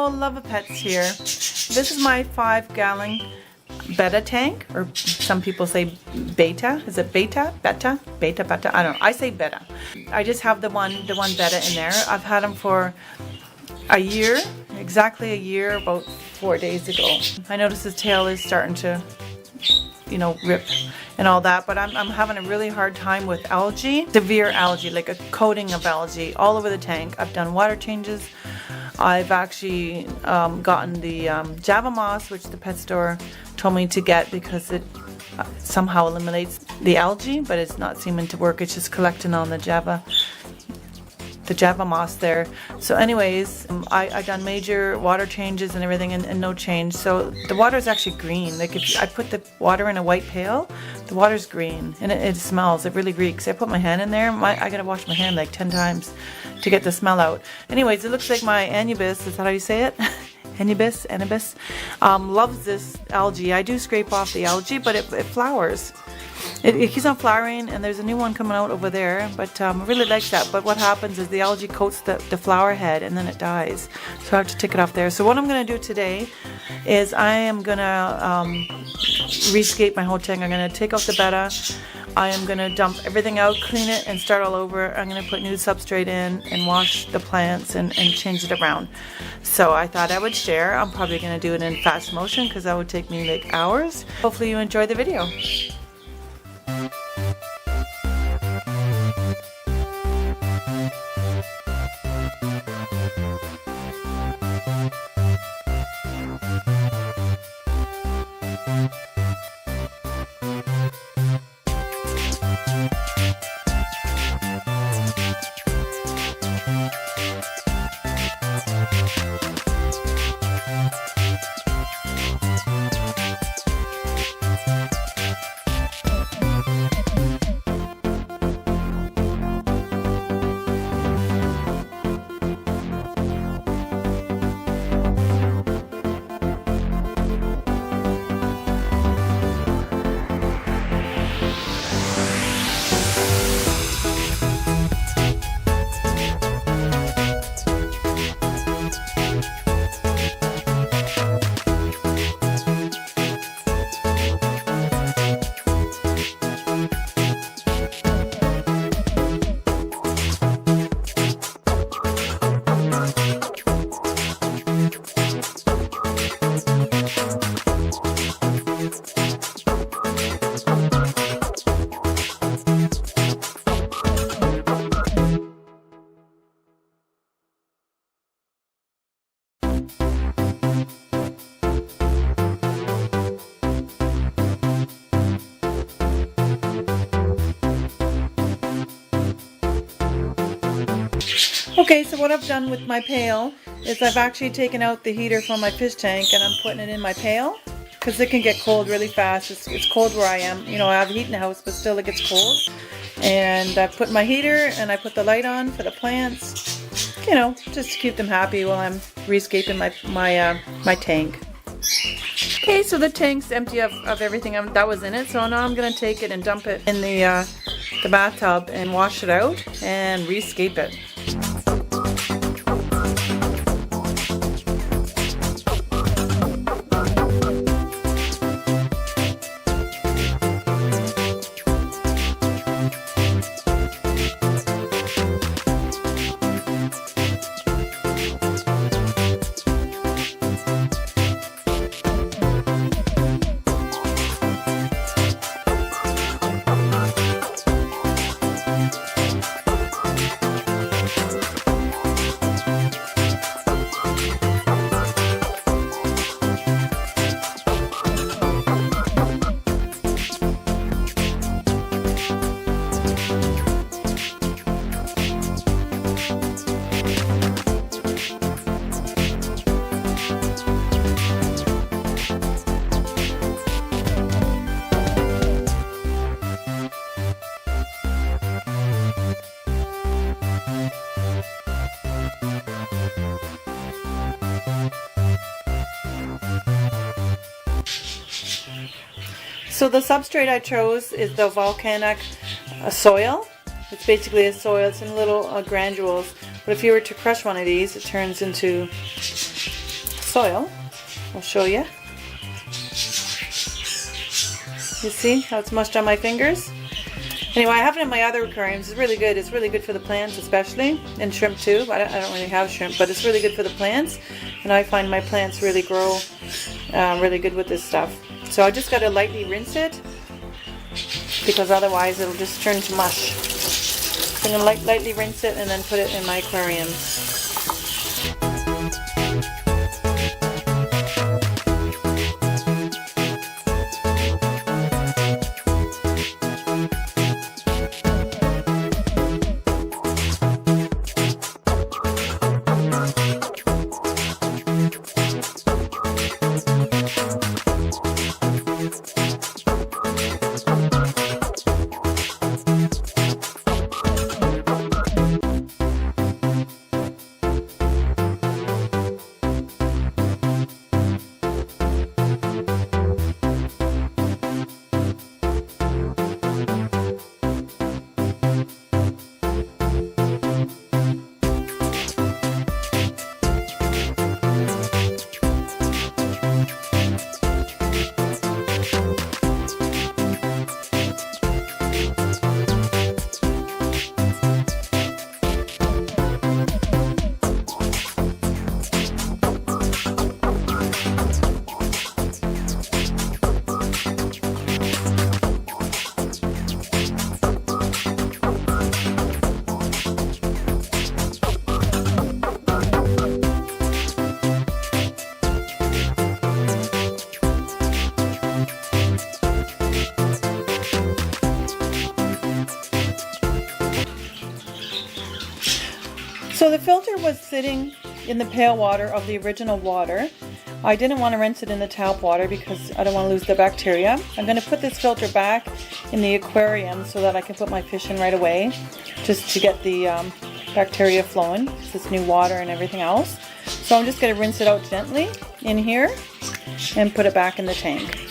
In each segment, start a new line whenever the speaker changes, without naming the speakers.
Hello, love of pets here. This is my 5-gallon Betta tank, or some people say Betta. Is it Betta? Betta? Betta, Betta? I don't know. I say Betta. I just have the one Betta in there. I've had them for a year, exactly a year, about 4 days ago. I noticed his tail is starting to, you know, rip and all that, but I'm having a really hard time with algae, severe algae, like a coating of algae all over the tank. I've done water changes. I've actually gotten the Java moss, which the pet store told me to get because it somehow eliminates the algae, but it's not seeming to work. It's just collecting on the Java moss there. So anyways, I done major water changes and everything, and no change. So the water is actually green. Like if I put the water in a white pail, the water's green and it smells. It really reeks. I put my hand in there. I gotta wash my hand like 10 times to get the smell out. Anyways, it looks like my anubis, is that how you say it? Anubis, loves this algae. I do scrape off the algae, but it flowers. It keeps on flowering, and there's a new one coming out over there, but I really like that. But what happens is the algae coats the flower head and then it dies, so I have to take it off there. So what I'm going to do today is I am going to rescape my whole tank. I'm going to take out the Betta. I am going to dump everything out, clean it, and start all over. I'm going to put new substrate in and wash the plants and change it around. So I thought I would share. I'm probably going to do it in fast motion because that would take me like hours. Hopefully you enjoy the video. Okay, so what I've done with my pail is I've actually taken out the heater from my fish tank and I'm putting it in my pail because it can get cold really fast. It's cold where I am. You know, I have heat in the house, but still it gets cold. And I put my heater and I put the light on for the plants, you know, just to keep them happy while I'm rescaping my tank. Okay, so the tank's empty of everything that was in it, so now I'm going to take it and dump it in the bathtub and wash it out and rescape it. So the substrate I chose is the volcanic soil. It's basically a soil. It's in little granules. But if you were to crush one of these, it turns into soil. I'll show you. You see how it's mushed on my fingers? Anyway, I have it in my other aquariums. It's really good. It's really good for the plants especially, and shrimp too. I don't really have shrimp, but it's really good for the plants. And I find my plants really grow really good with this stuff. So I just got to lightly rinse it, because otherwise it'll just turn to mush. So I'm going to lightly rinse it and then put it in my aquarium. So the filter was sitting in the pail water of the original water. I didn't want to rinse it in the tap water because I don't want to lose the bacteria. I'm going to put this filter back in the aquarium so that I can put my fish in right away, just to get the bacteria flowing. This new water and everything else. So I'm just going to rinse it out gently in here and put it back in the tank.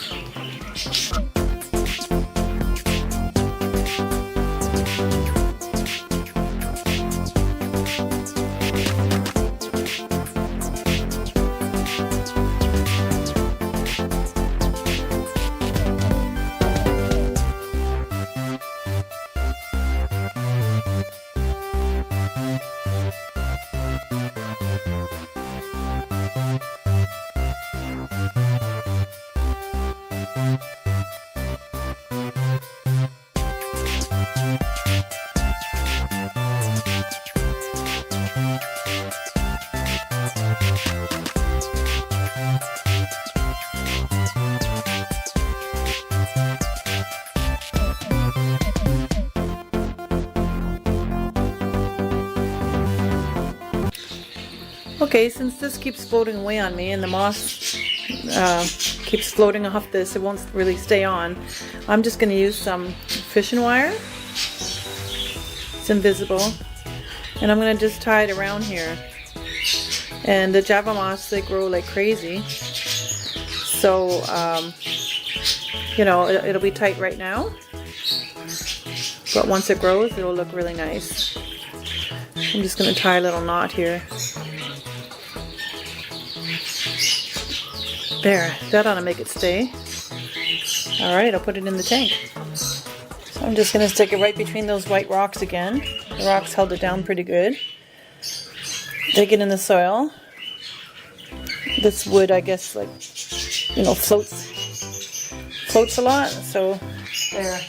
Okay, since this keeps floating away on me and the moss keeps floating off this, it won't really stay on. I'm just going to use some fishing wire. It's invisible. And I'm going to just tie it around here. And the Java moss, they grow like crazy. So, you know, it'll be tight right now. But once it grows, it'll look really nice. I'm just going to tie a little knot here. There, that ought to make it stay. Alright, I'll put it in the tank. So I'm just going to stick it right between those white rocks again. The rocks held it down pretty good. Dig it in the soil. This wood, I guess, like, you know, floats a lot. So, there.